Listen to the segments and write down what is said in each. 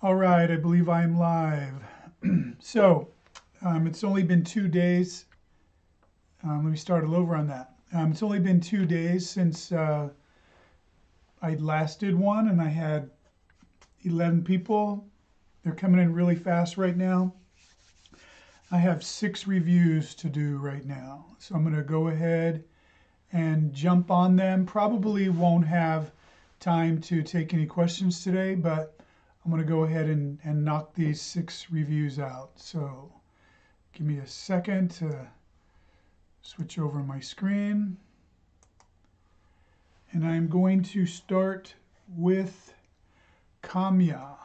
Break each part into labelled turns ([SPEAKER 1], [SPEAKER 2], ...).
[SPEAKER 1] All right, I believe I am live. So, it's only been 2 days. Let me start all over on that. It's only been 2 days since I last did one, and I had 11 people. They're coming in really fast right now. I have 6 reviews to do right now. So I'm going to go ahead and jump on them. Probably won't have time to take any questions today, but I'm going to go ahead and knock these 6 reviews out. So give me a second to switch over my screen. And I'm going to start with Kamyah.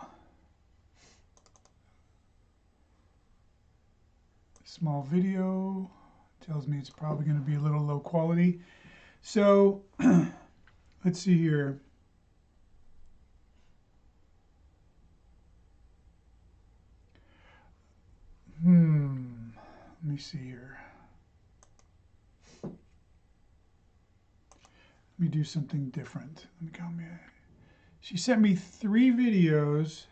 [SPEAKER 1] Small video tells me it's probably going to be a little low quality. So let's see here. Let me see here. Let me do something different. Let me come here. She sent me 3 videos,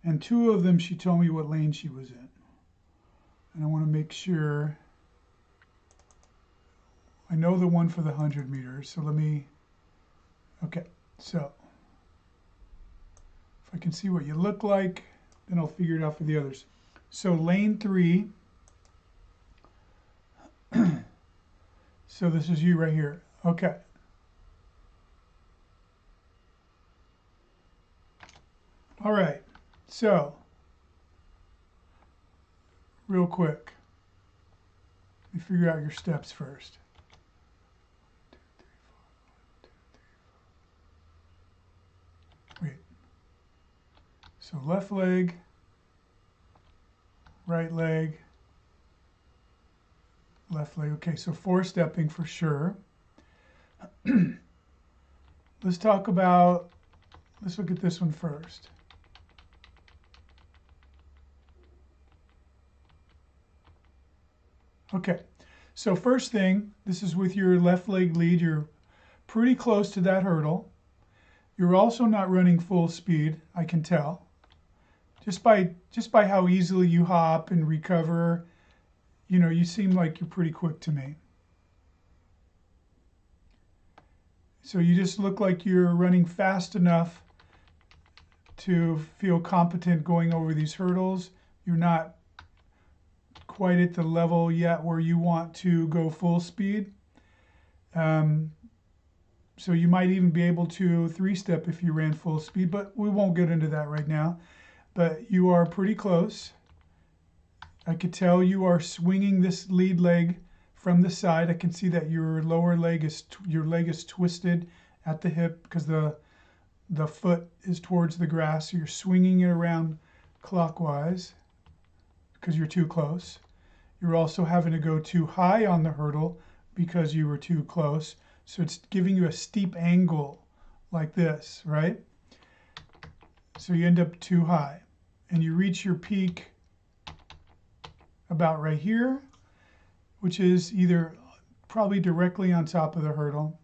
[SPEAKER 1] and 2 of them she told me what lane she was in. And I want to make sure I know the one for the 100 meters. So let me, okay, so if I can see what you look like, then I'll figure it out for the others. So lane 3, so this is you right here. Okay. All right, so real quick, let me figure out your steps first. 1, 2, 3, 4, 1, 2, 3, 4. Wait. So left leg, right leg, left leg. Okay, so 4 stepping for sure. Let's look at this one first. Okay, so first thing, this is with your left leg lead. You're pretty close to that hurdle. You're also not running full speed, I can tell. Just by how easily you hop and recover, you know, you seem like you're pretty quick to me. So you just look like you're running fast enough to feel competent going over these hurdles. You're not quite at the level yet where you want to go full speed. So you might even be able to 3-step if you ran full speed, but we won't get into that right now. But you are pretty close. I could tell you are swinging this lead leg from the side. I can see that your leg is twisted at the hip because the foot is towards the grass. So you're swinging it around clockwise because you're too close. You're also having to go too high on the hurdle because you were too close. So it's giving you a steep angle like this, right? So you end up too high. And you reach your peak about right here, which is either probably directly on top of the hurdle.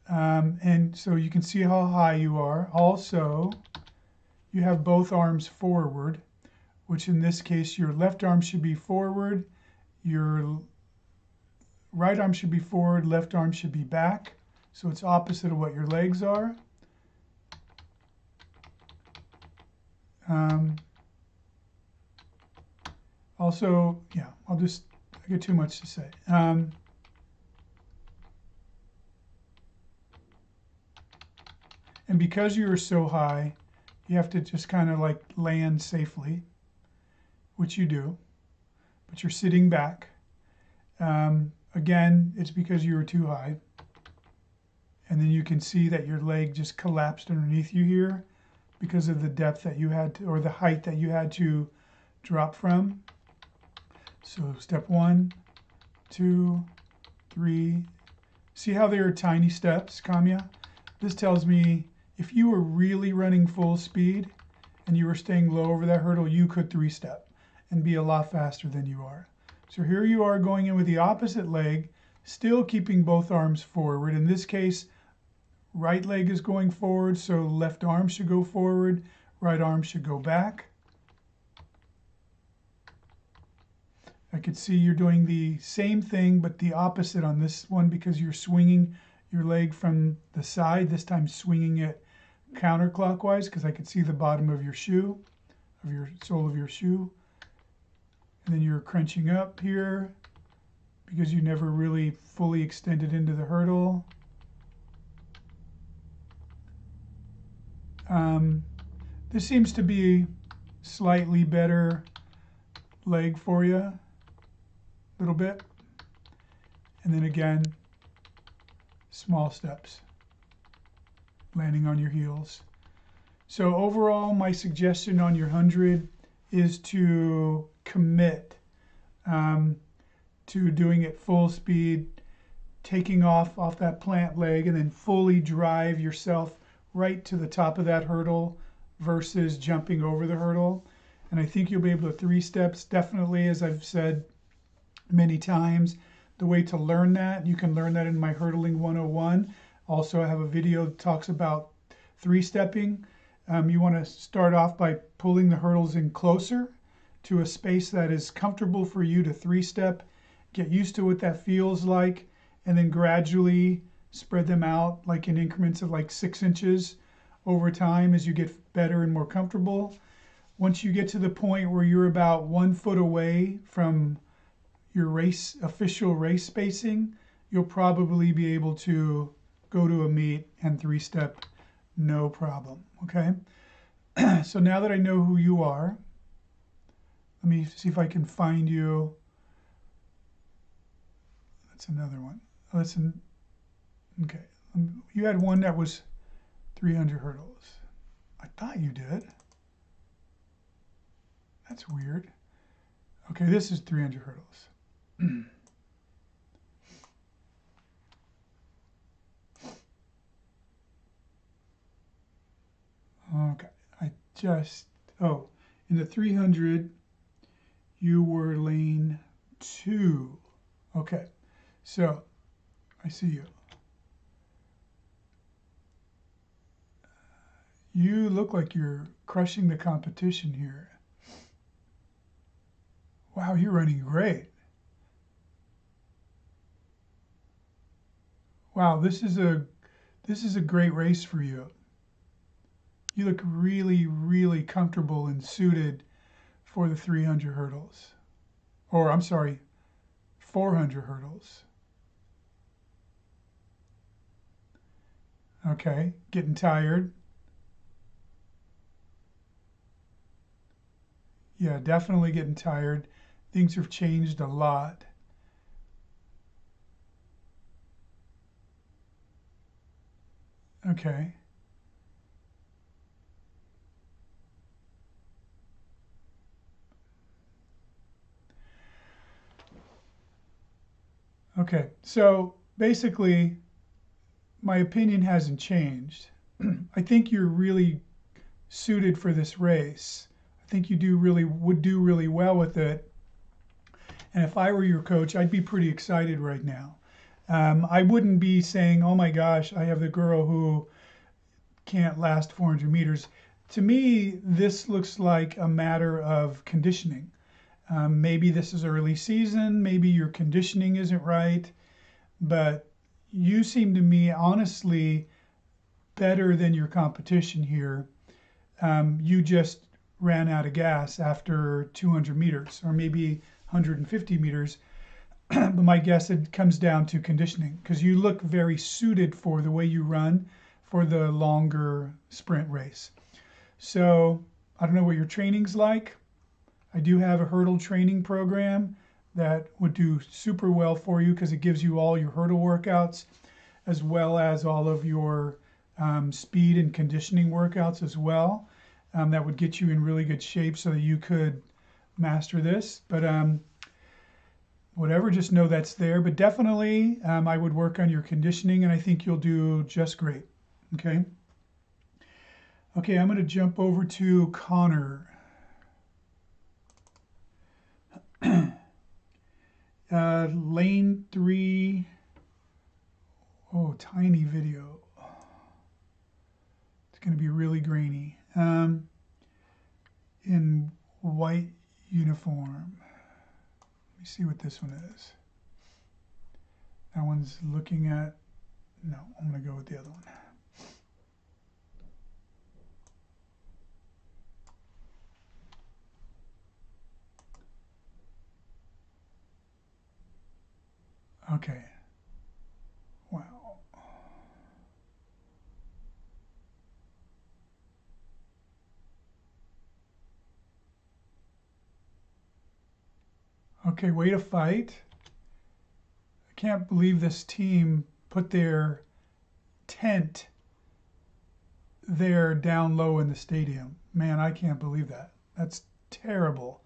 [SPEAKER 1] And so you can see how high you are. Also, you have both arms forward, which in this case, your left arm should be forward, your right arm should be forward, left arm should be back. So it's opposite of what your legs are. Also, yeah, I get too much to say. And because you are so high, you have to just kind of like land safely, which you do, but you're sitting back. Again, it's because you were too high. And then you can see that your leg just collapsed underneath you here because of the depth that you had to, or the height that you had to drop from. So step 1, 2, 3. See how they are tiny steps, Kamyah? This tells me if you were really running full speed and you were staying low over that hurdle, you could 3-step and be a lot faster than you are. So here you are going in with the opposite leg, still keeping both arms forward. In this case, right leg is going forward, so left arm should go forward. Right arm should go back. I could see you're doing the same thing, but the opposite on this one because you're swinging your leg from the side, this time swinging it counterclockwise because I could see the bottom of your shoe, of your sole of your shoe. And then you're crunching up here because you never really fully extended into the hurdle. This seems to be slightly better leg for you, a little bit. And then again, small steps, landing on your heels. So overall, my suggestion on your 100 is to commit to doing it full speed, taking off that plant leg, and then fully drive yourself right to the top of that hurdle versus jumping over the hurdle. And I think you'll be able to 3 steps. Definitely, as I've said many times, the way to learn that, you can learn that in my Hurdling 101. Also, I have a video that talks about 3-stepping. You want to start off by pulling the hurdles in closer to a space that is comfortable for you to 3-step. Get used to what that feels like, and then gradually spread them out like in increments of like 6 inches over time as you get better and more comfortable. Once you get to the point where you're about 1 foot away from your official race spacing, you'll probably be able to go to a meet and 3-step no problem, okay? So now that I know who you are, let me see if I can find you. That's another one. Listen, okay. You had one that was 300 hurdles. I thought you did. That's weird. Okay, this is 300 hurdles. Okay, in the 300, you were lane 2. Okay, so I see you. You look like you're crushing the competition here. Wow, you're running great. Wow, this is a great race for you. You look really, really comfortable and suited for the 300 hurdles. Or, I'm sorry, 400 hurdles. Okay, getting tired. Yeah, definitely getting tired. Things have changed a lot. Okay. Okay, so basically, my opinion hasn't changed. I think you're really suited for this race. I think you would do really well with it. And if I were your coach, I'd be pretty excited right now. I wouldn't be saying, oh my gosh, I have the girl who can't last 400 meters. To me, this looks like a matter of conditioning. Maybe this is early season, maybe your conditioning isn't right, but you seem to me honestly better than your competition here. You just ran out of gas after 200 meters or maybe 150 meters. But my guess it comes down to conditioning because you look very suited for the way you run for the longer sprint race. So I don't know what your training's like. I do have a hurdle training program that would do super well for you because it gives you all your hurdle workouts as well as all of your speed and conditioning workouts as well. That would get you in really good shape so that you could master this. But whatever, just know that's there. But definitely I would work on your conditioning and I think you'll do just great. Okay. Okay, I'm going to jump over to Connor. Lane 3. Oh, tiny video. It's going to be really grainy. in white uniform. Let me see what this one is. That one's looking at, no, I'm going to go with the other one. Okay. Wow. Okay, way to fight. I can't believe this team put their tent there down low in the stadium. Man, I can't believe that. That's terrible.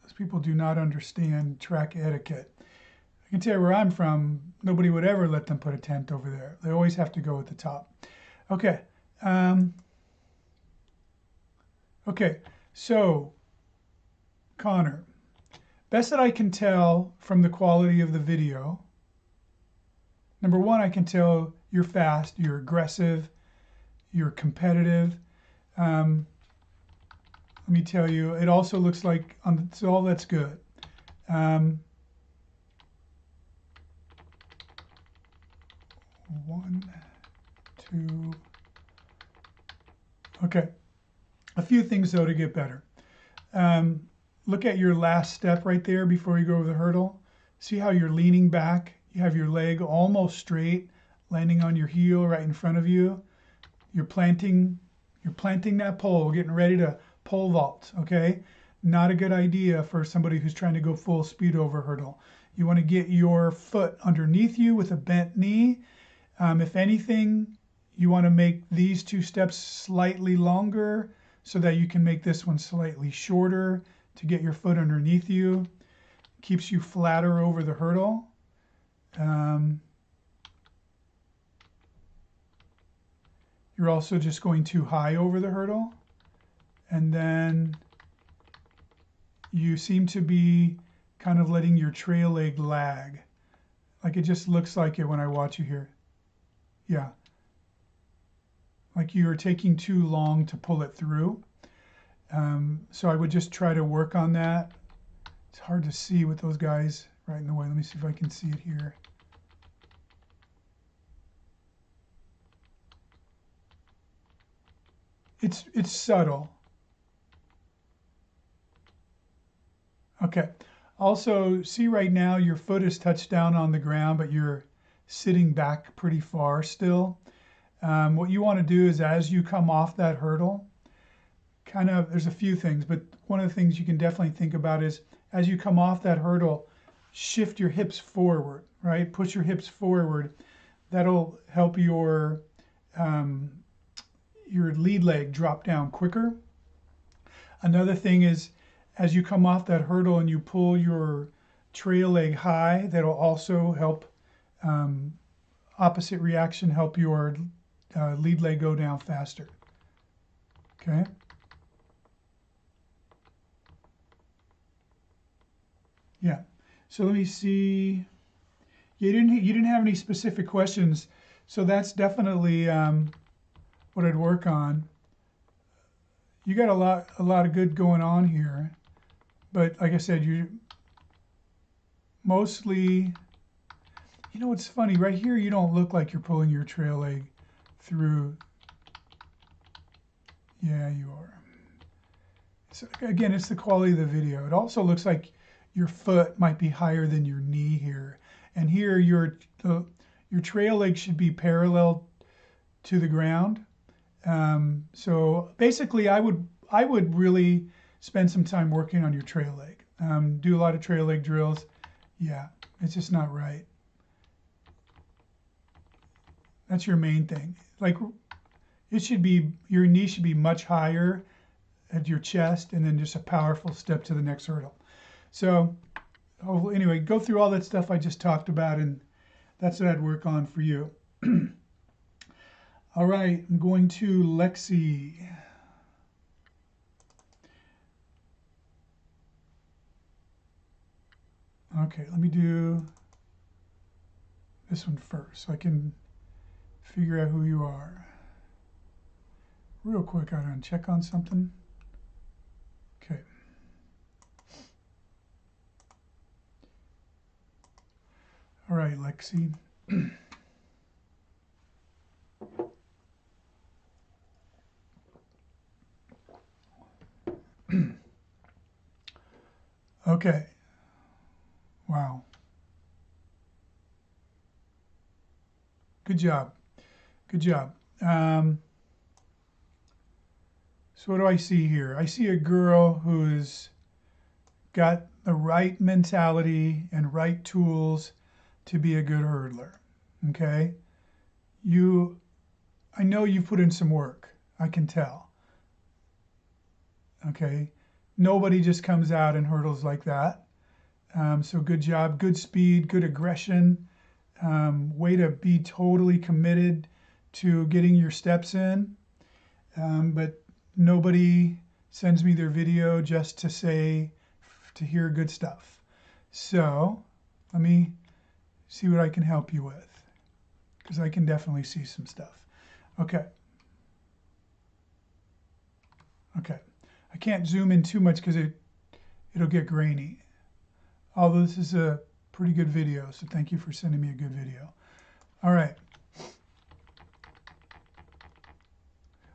[SPEAKER 1] Those people do not understand track etiquette. I can tell you where I'm from, nobody would ever let them put a tent over there. They always have to go at the top. Okay. Okay, so Connor, best that I can tell from the quality of the video, number one, I can tell you're fast, you're aggressive, you're competitive. Let me tell you, it also looks like, so that's good. 1, 2. Okay. A few things though to get better. Look at your last step right there before you go over the hurdle. See how you're leaning back. You have your leg almost straight, landing on your heel right in front of you. You're planting that pole, getting ready to pole vault. Okay. Not a good idea for somebody who's trying to go full speed over hurdle. You want to get your foot underneath you with a bent knee. If anything, you want to make these 2 steps slightly longer so that you can make this one slightly shorter to get your foot underneath you. Keeps you flatter over the hurdle. You're also just going too high over the hurdle. And then you seem to be kind of letting your trail leg lag. Like it just looks like it when I watch you here. Yeah. Like you're taking too long to pull it through. So I would just try to work on that. It's hard to see with those guys right in the way. Let me see if I can see it here. It's subtle. Okay. Also, see right now your foot is touched down on the ground, but you're sitting back pretty far still. What you want to do is as you come off that hurdle, there's a few things, but one of the things you can definitely think about is as you come off that hurdle, shift your hips forward, right? Push your hips forward. That'll help your lead leg drop down quicker. Another thing is as you come off that hurdle and you pull your trail leg high, that'll also help, opposite reaction, help your lead leg go down faster. Okay. Yeah. So let me see. You didn't have any specific questions, so that's definitely what I'd work on. You got a lot of good going on here, but like I said, you mostly. You know what's funny? Right here, you don't look like you're pulling your trail leg through. Yeah, you are. So again, it's the quality of the video. It also looks like your foot might be higher than your knee here. And here, your trail leg should be parallel to the ground. So basically, I would really spend some time working on your trail leg. Do a lot of trail leg drills. Yeah, it's just not right. That's your main thing. Like it should be, your knee should be much higher at your chest and then just a powerful step to the next hurdle. So anyway, go through all that stuff I just talked about and that's what I'd work on for you. All right, I'm going to Lexy. Okay, let me do this one first so I can figure out who you are. Real quick, I gotta check on something. All right, Lexy. Okay. Wow. Good job. Good job. So what do I see here? I see a girl who's got the right mentality and right tools to be a good hurdler. Okay? I know you've put in some work. I can tell. Okay? Nobody just comes out and hurdles like that. So good job, good speed, good aggression. Way to be totally committed to getting your steps in. But nobody sends me their video just to hear good stuff. So let me see what I can help you with, because I can definitely see some stuff. Okay. Okay. I can't zoom in too much because it'll get grainy. Although this is a pretty good video, so thank you for sending me a good video. All right.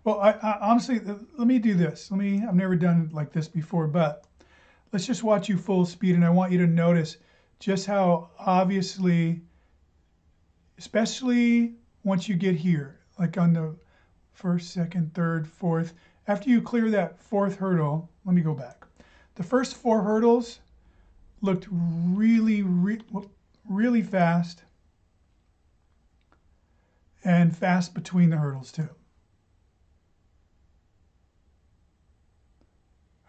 [SPEAKER 1] Well, I honestly, let me do this. I've never done it like this before, but let's just watch you full speed, and I want you to notice just how obviously, especially once you get here, like on the first, second, third, fourth, after you clear that fourth hurdle, let me go back. The first 4 hurdles looked really fast, and fast between the hurdles too.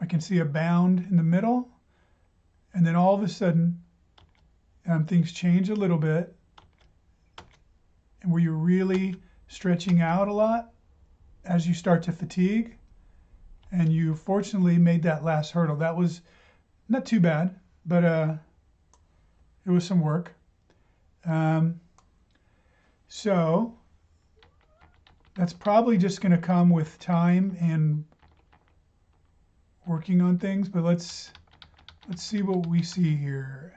[SPEAKER 1] I can see a bound in the middle, and then all of a sudden things change a little bit, and where you're really stretching out a lot as you start to fatigue, and you fortunately made that last hurdle. That was not too bad, but it was some work. So that's probably just going to come with time and working on things, but let's see what we see here.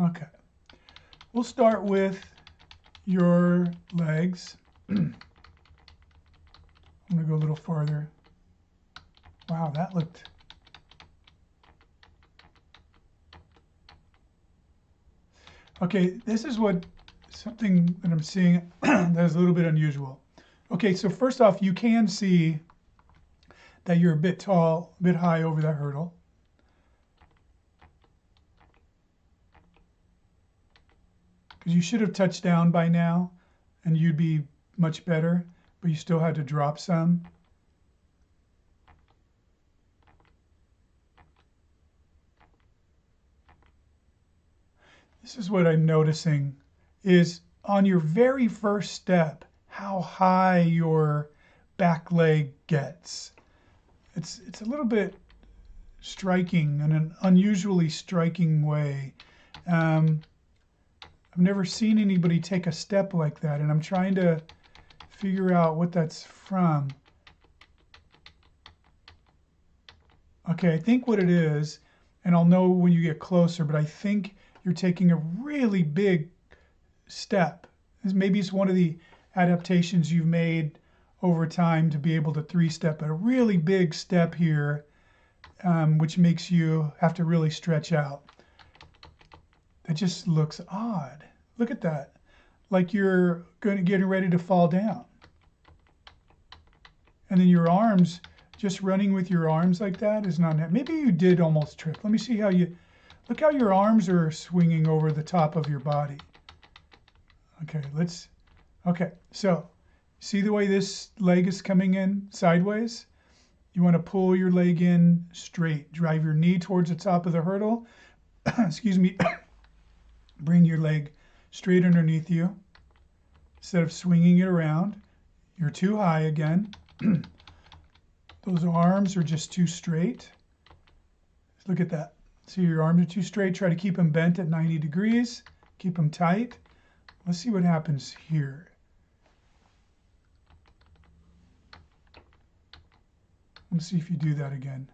[SPEAKER 1] Okay, we'll start with your legs. I'm gonna go a little farther. Wow, that looked... Okay, this is something that I'm seeing that is a little bit unusual. Okay, so first off, you can see that you're a bit tall, a bit high over that hurdle. Because you should have touched down by now and you'd be much better, but you still had to drop some. This is what I'm noticing is on your very first step, how high your back leg gets. It's a little bit striking in an unusually striking way. I've never seen anybody take a step like that, and I'm trying to figure out what that's from. Okay, I think what it is, and I'll know when you get closer, but I think you're taking a really big step. Maybe it's one of the adaptations you've made over time to be able to 3-step, but a really big step here, which makes you have to really stretch out. That just looks odd. Look at that. Like you're getting ready to fall down. And then your arms, just running with your arms like that is not... Maybe you did almost trip. Let me see how you... Look how your arms are swinging over the top of your body. Okay, okay, so see the way this leg is coming in sideways? You want to pull your leg in straight. Drive your knee towards the top of the hurdle. Excuse me. Bring your leg straight underneath you. Instead of swinging it around, you're too high again. Those arms are just too straight. Look at that. See, your arms are too straight. Try to keep them bent at 90 degrees. Keep them tight. Let's see what happens here. Let's see if you do that again.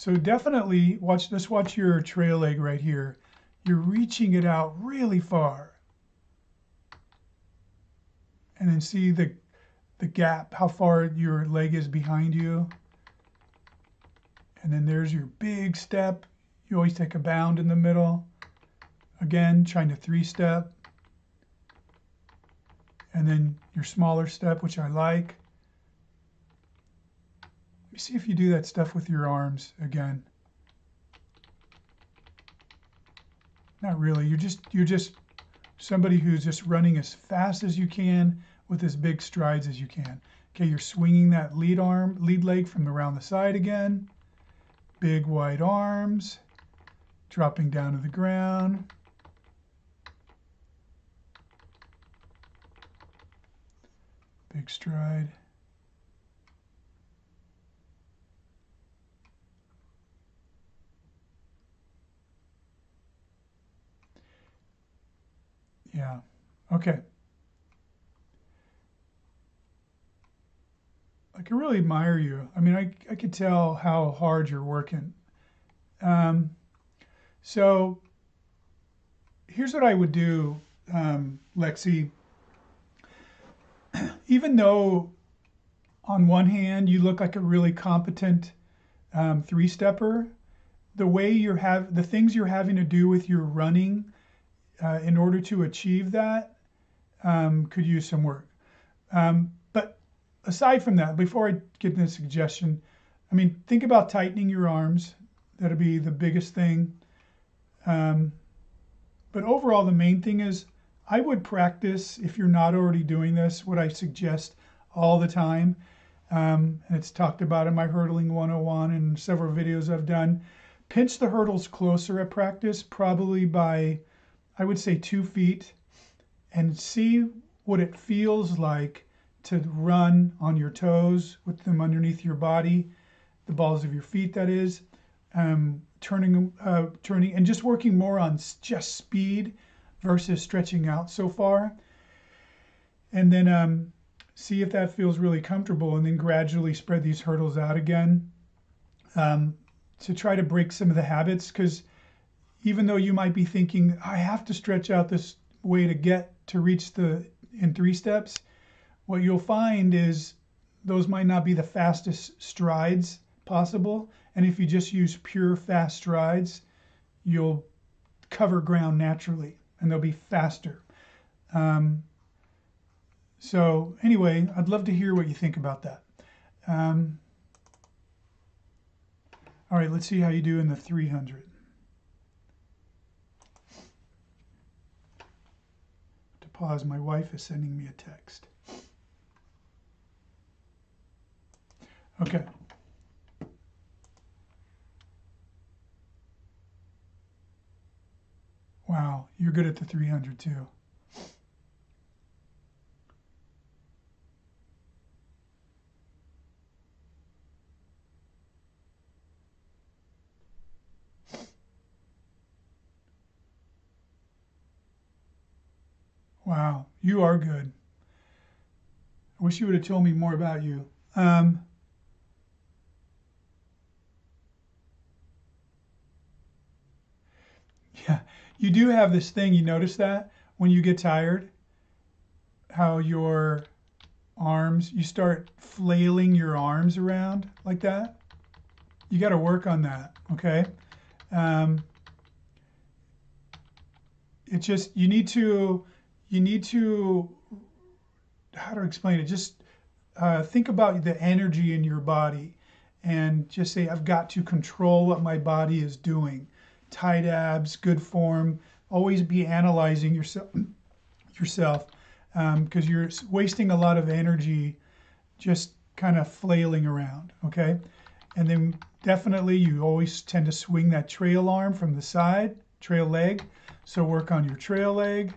[SPEAKER 1] So definitely let's watch your trail leg right here. You're reaching it out really far. And then see the gap, how far your leg is behind you. And then there's your big step. You always take a bound in the middle. Again, trying to 3-step. And then your smaller step, which I like. Let me see if you do that stuff with your arms again. Not really. You're just somebody who's just running as fast as you can with as big strides as you can. Okay, you're swinging that lead leg from around the side again. Big wide arms, dropping down to the ground. Big stride. Yeah, okay. I can really admire you. I mean, I could tell how hard you're working. So here's what I would do, Lexy. Even though on one hand you look like a really competent 3-stepper, the things you're having to do with your running in order to achieve that could use some work. But aside from that, before I get into the suggestion, I mean, think about tightening your arms. That'll be the biggest thing. But overall, the main thing is I would practice, if you're not already doing this, what I suggest all the time. And it's talked about in my Hurdling 101 and several videos I've done. Pinch the hurdles closer at practice, probably by, I would say, 2 feet, and see what it feels like to run on your toes with them underneath your body, the balls of your feet, that is, turning and just working more on just speed versus stretching out so far. And then see if that feels really comfortable, and then gradually spread these hurdles out again to try to break some of the habits, because even though you might be thinking, I have to stretch out this way to get to reach in 3 steps, what you'll find is those might not be the fastest strides possible. And if you just use pure fast strides, you'll cover ground naturally and they'll be faster. So anyway, I'd love to hear what you think about that. All right, let's see how you do in the 300. To pause, my wife is sending me a text. Okay. Wow, you're good at the 300 too. Wow, you are good. I wish you would have told me more about you. Yeah, you do have this thing, you notice that when you get tired, how your arms, you start flailing your arms around like that. You got to work on that, okay? It's just, you need to, how to explain it? Just think about the energy in your body and just say, I've got to control what my body is doing. Tight abs, good form. Always be analyzing yourself, because you're wasting a lot of energy just kind of flailing around, okay? And then definitely you always tend to swing that trail arm from the side, trail leg. So work on your trail leg.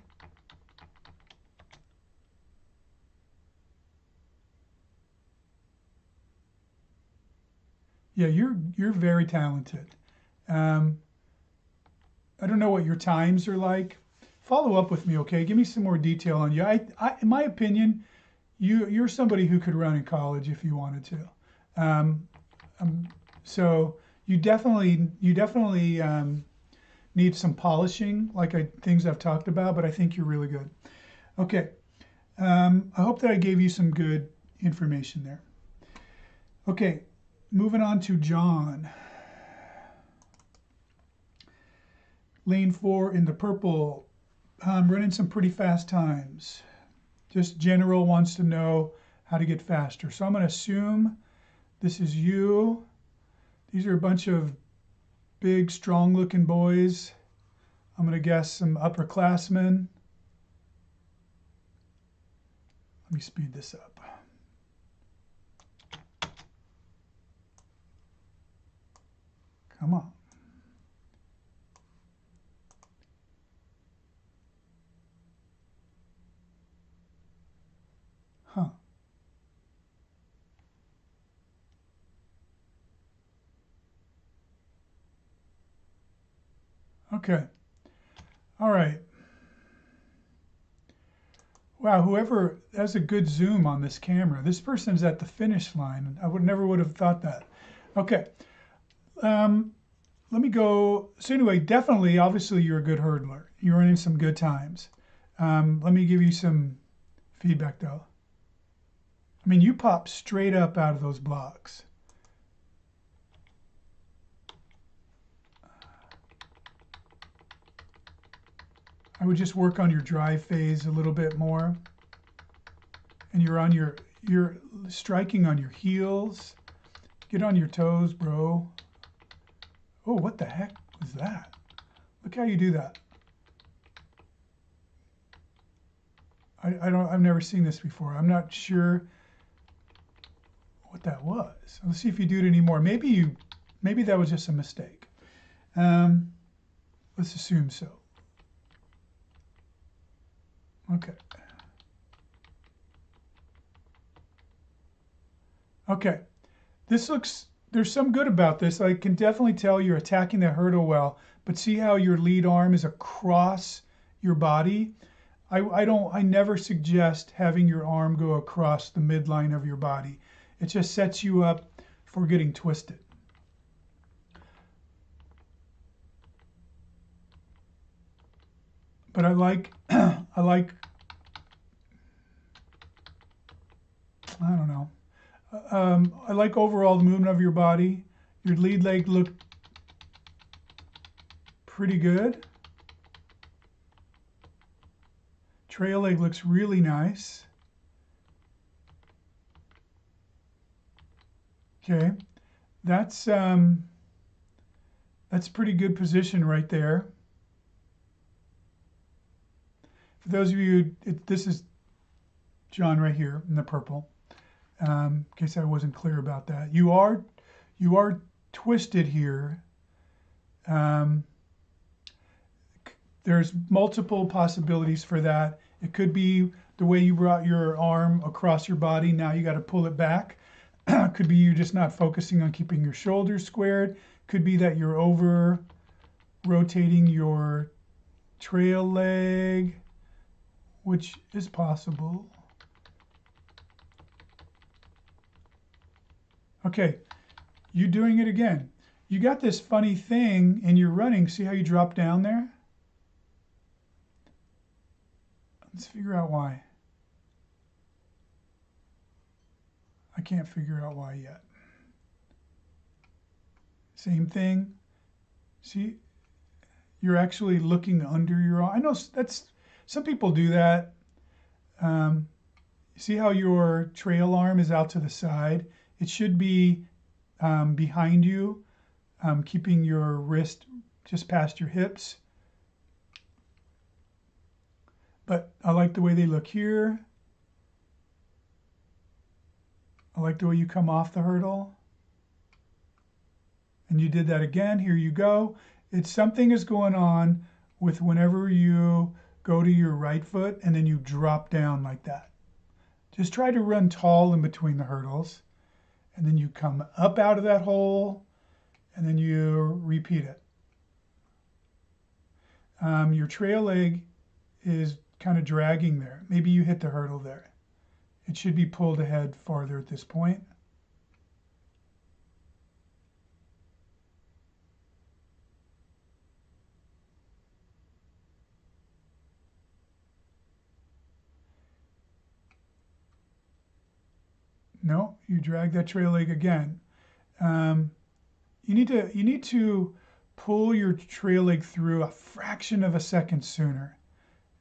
[SPEAKER 1] Yeah, you're very talented. I don't know what your times are like. Follow up with me, okay? Give me some more detail on you. In my opinion, you're somebody who could run in college if you wanted to. So You definitely need some polishing, like things I've talked about, but I think you're really good. Okay, I hope that I gave you some good information there. Okay, moving on to John. Lane 4 in the purple. I'm running some pretty fast times. Just general wants to know how to get faster. So I'm going to assume this is you. These are a bunch of big, strong-looking boys. I'm going to guess some upperclassmen. Let me speed this up. Come on. Huh. Okay. All right. Wow, whoever, that's a good zoom on this camera. This person's at the finish line. I never would have thought that. Okay. Let me go. So anyway, definitely, obviously, you're a good hurdler. You're running some good times. Let me give you some feedback, though. I mean, you pop straight up out of those blocks. I would just work on your drive phase a little bit more. And you're striking on your heels. Get on your toes, bro. Oh, what the heck was that? Look how you do that. I've never seen this before. I'm not sure what that was. Let's see if you do it anymore. Maybe that was just a mistake. Let's assume so. Okay. Okay. There's some good about this. I can definitely tell you're attacking the hurdle well, but see how your lead arm is across your body? I never suggest having your arm go across the midline of your body. It just sets you up for getting twisted. But I like, I don't know. I like overall the movement of your body. Your lead leg looked pretty good. Trail leg looks really nice. Okay, that's pretty good position right there. For those of you, this is John right here in the purple. In case I wasn't clear about that, you are twisted here. There's multiple possibilities for that. It could be the way you brought your arm across your body. Now you got to pull it back. Could be you just not focusing on keeping your shoulders squared. Could be that you're over rotating your trail leg, which is possible. Okay, you doing it again. You got this funny thing in your running. See how you drop down there? Let's figure out why. I can't figure out why yet. Same thing. See, you're actually looking under your arm. I know that's, some people do that. See how your trail arm is out to the side? It should be behind you, keeping your wrist just past your hips. But I like the way they look here. I like the way you come off the hurdle. And you did that again. Here you go. It's something is going on with whenever you go to your right foot and then you drop down like that. Just try to run tall in between the hurdles. And then you come up out of that hole and then you repeat it. Your trail leg is kind of dragging there. Maybe you hit the hurdle there. It should be pulled ahead farther at this point. No, you drag that trail leg again. You need to pull your trail leg through a fraction of a second sooner.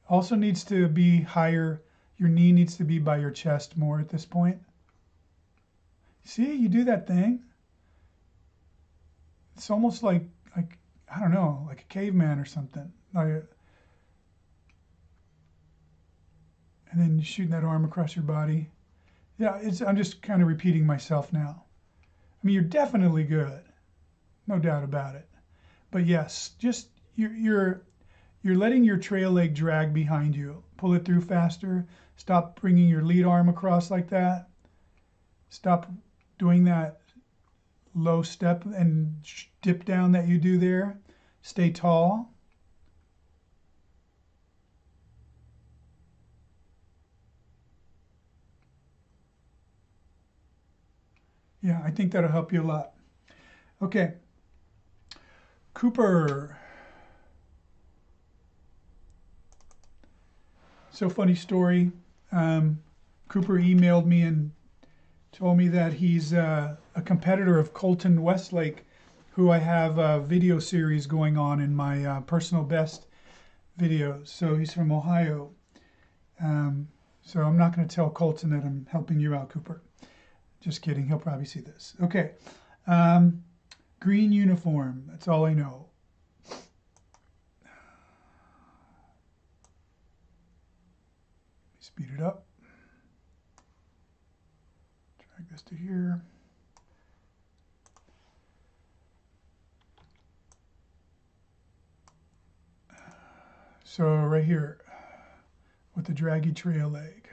[SPEAKER 1] Also needs to be higher. Your knee needs to be by your chest more at this point. See, you do that thing. It's almost like I don't know, like a caveman or something. And then you shooting that arm across your body. Yeah, I'm just kind of repeating myself now. I mean, you're definitely good, no doubt about it. But yes, just you're letting your trail leg drag behind you. Pull it through faster. Stop bringing your lead arm across like that. Stop doing that low step and dip down that you do there. Stay tall. Yeah, I think that'll help you a lot. Okay. Cooper. So funny story. Cooper emailed me and told me that he's a competitor of Colton Westlake, who I have a video series going on in my personal best videos. So he's from Ohio. So I'm not going to tell Colton that I'm helping you out, Cooper. Just kidding. He'll probably see this. Okay. Green uniform. That's all I know. Speed it up. Drag this to here. So right here with the draggy trail leg.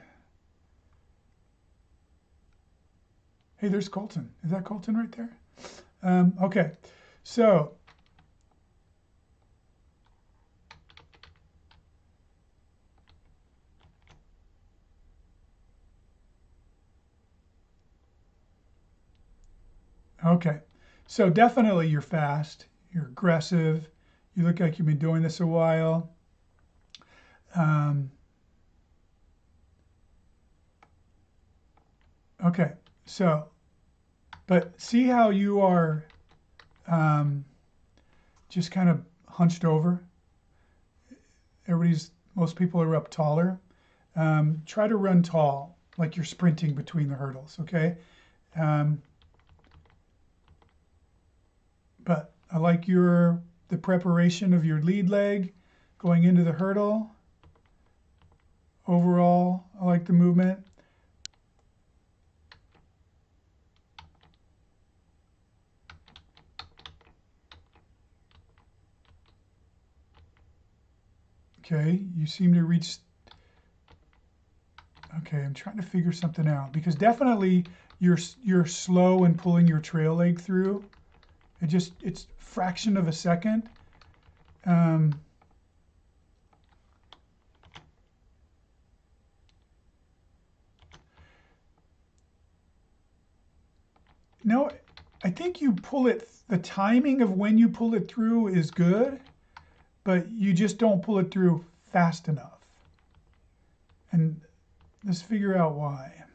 [SPEAKER 1] Hey, there's Colton. Is that Colton right there? Okay, so definitely you're fast, you're aggressive, you look like you've been doing this a while. Okay, so, but see how you are just kind of hunched over? Most people are up taller. Try to run tall, like you're sprinting between the hurdles, okay? But I like the preparation of your lead leg going into the hurdle. Overall, I like the movement. Okay, you seem to reach. Okay, I'm trying to figure something out because definitely you're slow in pulling your trail leg through. It's fraction of a second. No, I think you pull it. The timing of when you pull it through is good, but you just don't pull it through fast enough. And let's figure out why.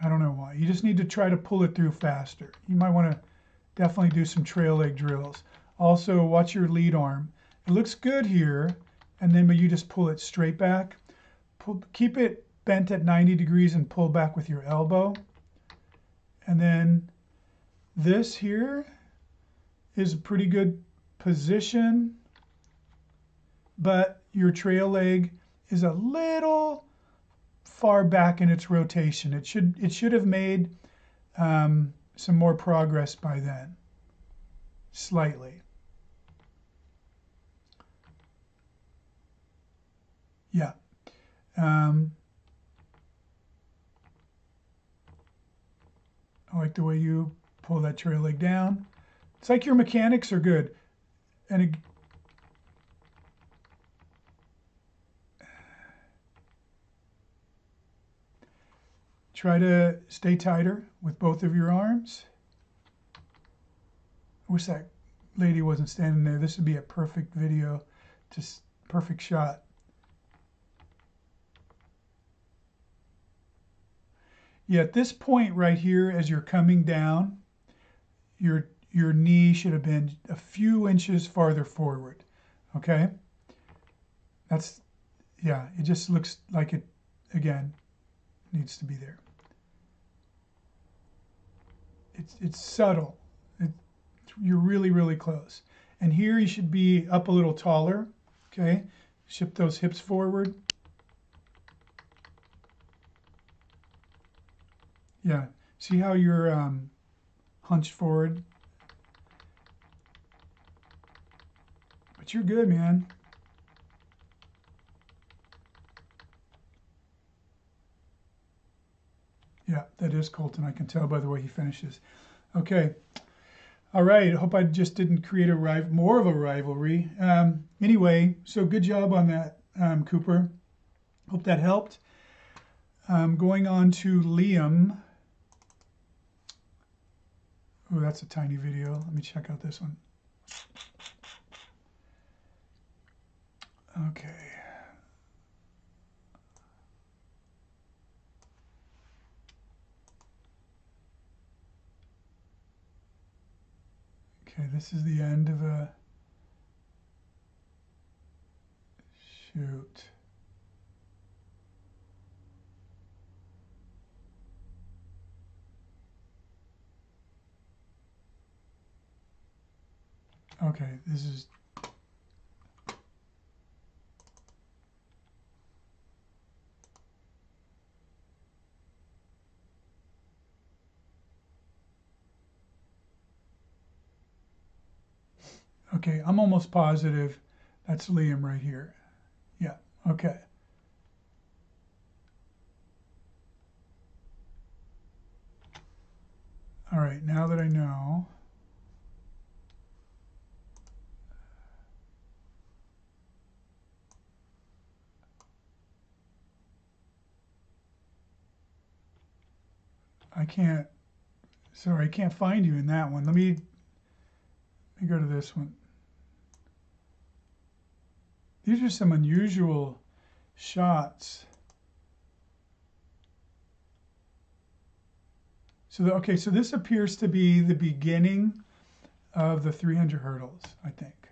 [SPEAKER 1] I don't know why. You just need to try to pull it through faster. You might want to definitely do some trail leg drills. Also, watch your lead arm. It looks good here, and then you just pull it straight back. Keep it bent at 90 degrees and pull back with your elbow. And then this here is a pretty good position, but your trail leg is a little far back in its rotation. It should have made some more progress by then, slightly. Yeah. I like the way you pull that trail leg down. It's like your mechanics are good. And try to stay tighter with both of your arms. I wish that lady wasn't standing there. This would be a perfect video, just perfect shot. Yeah, at this point right here, as you're coming down, your knee should have been a few inches farther forward. Okay? That's, yeah, it just looks like it, again, needs to be there. It's subtle. You're really, really close. And here you should be up a little taller. Okay? Shift those hips forward. Yeah. See how you're hunched forward? But you're good, man. Yeah, that is Colton. I can tell by the way he finishes. Okay. All right. Hope I just didn't create more of a rivalry. Anyway, so good job on that, Cooper. Hope that helped. Going on to Liam. Oh, that's a tiny video. Let me check out this one. Okay. Okay, this is the end of a shoot. Okay, this is okay, I'm almost positive that's Liam right here. Yeah, okay. All right, now that I know. I can't find you in that one. Let me go to this one. These are some unusual shots. So, okay, so this appears to be the beginning of the 300 hurdles, I think.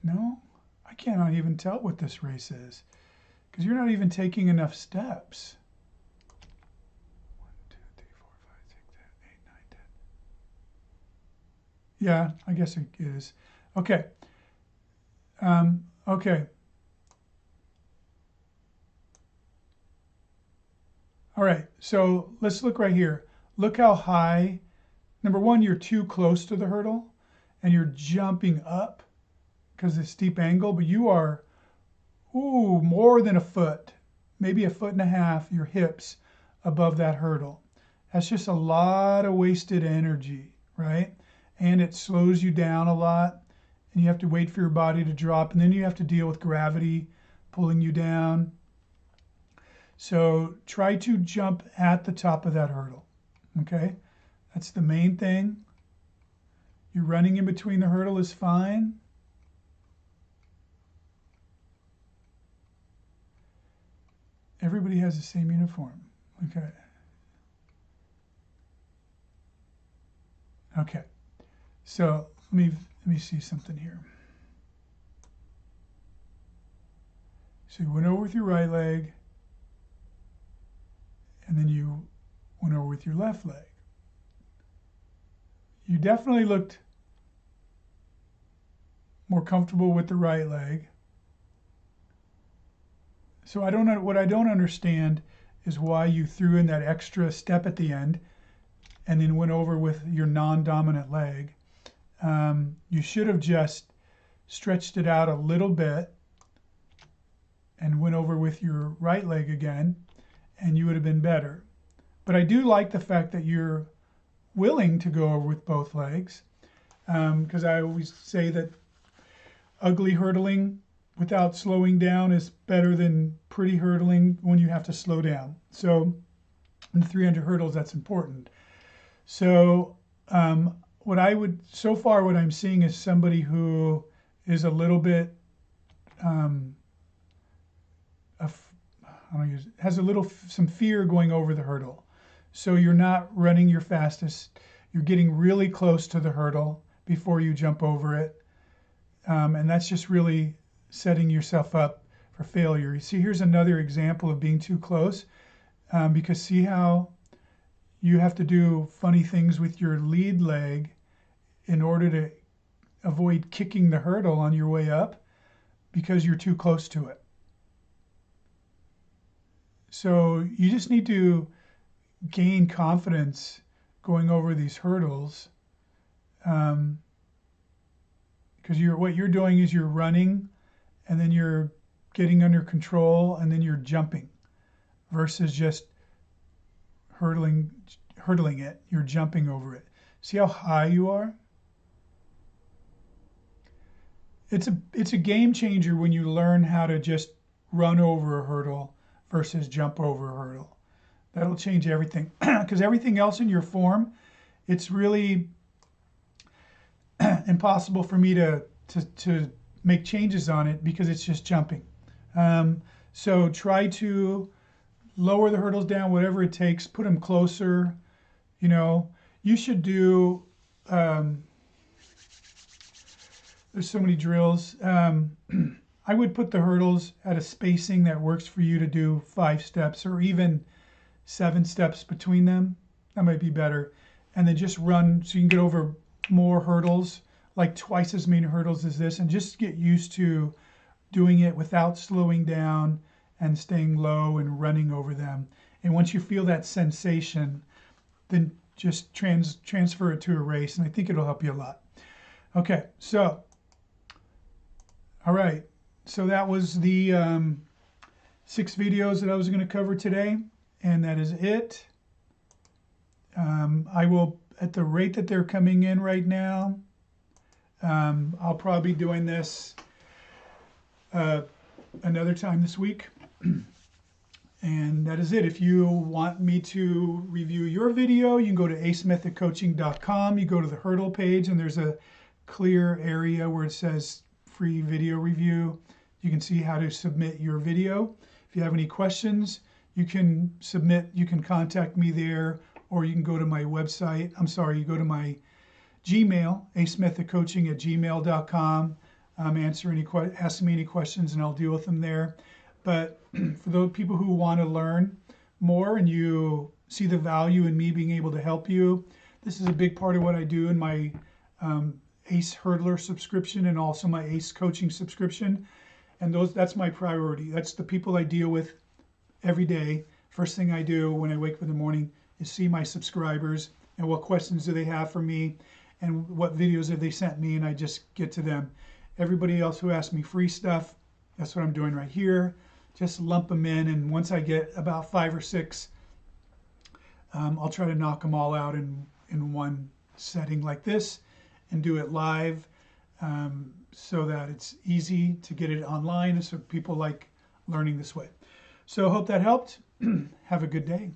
[SPEAKER 1] No, I cannot even tell what this race is because you're not even taking enough steps. 1, 2, 3, 4, 5, 6, 7, 8, 9, 10. Yeah, I guess it is. Okay. Okay. All right, so let's look right here. Look how high. Number one, you're too close to the hurdle and you're jumping up because of the steep angle, but you are, ooh, more than a foot, maybe a foot and a half, your hips above that hurdle. That's just a lot of wasted energy, right? And it slows you down a lot and you have to wait for your body to drop and then you have to deal with gravity pulling you down. So try to jump at the top of that hurdle, okay? That's the main thing. You're running in between the hurdle is fine. Everybody has the same uniform, okay? Okay, so let me see something here. So you went over with your right leg, and then you went over with your left leg. You definitely looked more comfortable with the right leg. So what I don't understand is why you threw in that extra step at the end and then went over with your non-dominant leg. You should have just stretched it out a little bit and went over with your right leg again, and you would have been better. But I do like the fact that you're willing to go over with both legs, because I always say that ugly hurdling without slowing down is better than pretty hurdling when you have to slow down. So in the 300 hurdles, that's important. So so far what I'm seeing is somebody who is a little bit has a little some fear going over the hurdle. So you're not running your fastest. You're getting really close to the hurdle before you jump over it. And that's just really setting yourself up for failure. You see, here's another example of being too close, because see how you have to do funny things with your lead leg in order to avoid kicking the hurdle on your way up because you're too close to it. So you just need to gain confidence going over these hurdles, because what you're doing is you're running and then you're getting under control and then you're jumping versus just hurdling it. You're jumping over it. See how high you are? It's a game changer when you learn how to just run over a hurdle versus jump over a hurdle. That'll change everything, because everything else in your form, it's really impossible for me to make changes on it because it's just jumping. So try to lower the hurdles down, whatever it takes, put them closer. You know, you should do, there's so many drills. I would put the hurdles at a spacing that works for you to do 5 steps or even 7 steps between them. That might be better. And then just run so you can get over more hurdles, like twice as many hurdles as this, and just get used to doing it without slowing down and staying low and running over them. And once you feel that sensation, then just transfer it to a race, and I think it'll help you a lot. Okay, so, all right. So that was the 6 videos that I was going to cover today, and that is it. I will, at the rate that they're coming in right now, I'll probably be doing this another time this week. And that is it. If you want me to review your video, you can go to acemethodcoaching.com. You go to the hurdle page, and there's a clear area where it says free video review. You can see how to submit your video. If you have any questions, you can contact me there, or you can go to my website. You go to my Gmail, acemethodcoaching@gmail.com. Ask me any questions and I'll deal with them there. But for those people who want to learn more and you see the value in me being able to help you, this is a big part of what I do in my ACE Hurdler subscription and also my ACE coaching subscription. And that's my priority. That's the people I deal with every day. First thing I do when I wake up in the morning is see my subscribers and what questions do they have for me and what videos have they sent me, and I just get to them. Everybody else who asks me free stuff, that's what I'm doing right here. Just lump them in, and once I get about 5 or 6, I'll try to knock them all out in one setting like this and do it live, so that it's easy to get it online, and so people like learning this way. So hope that helped. Have a good day.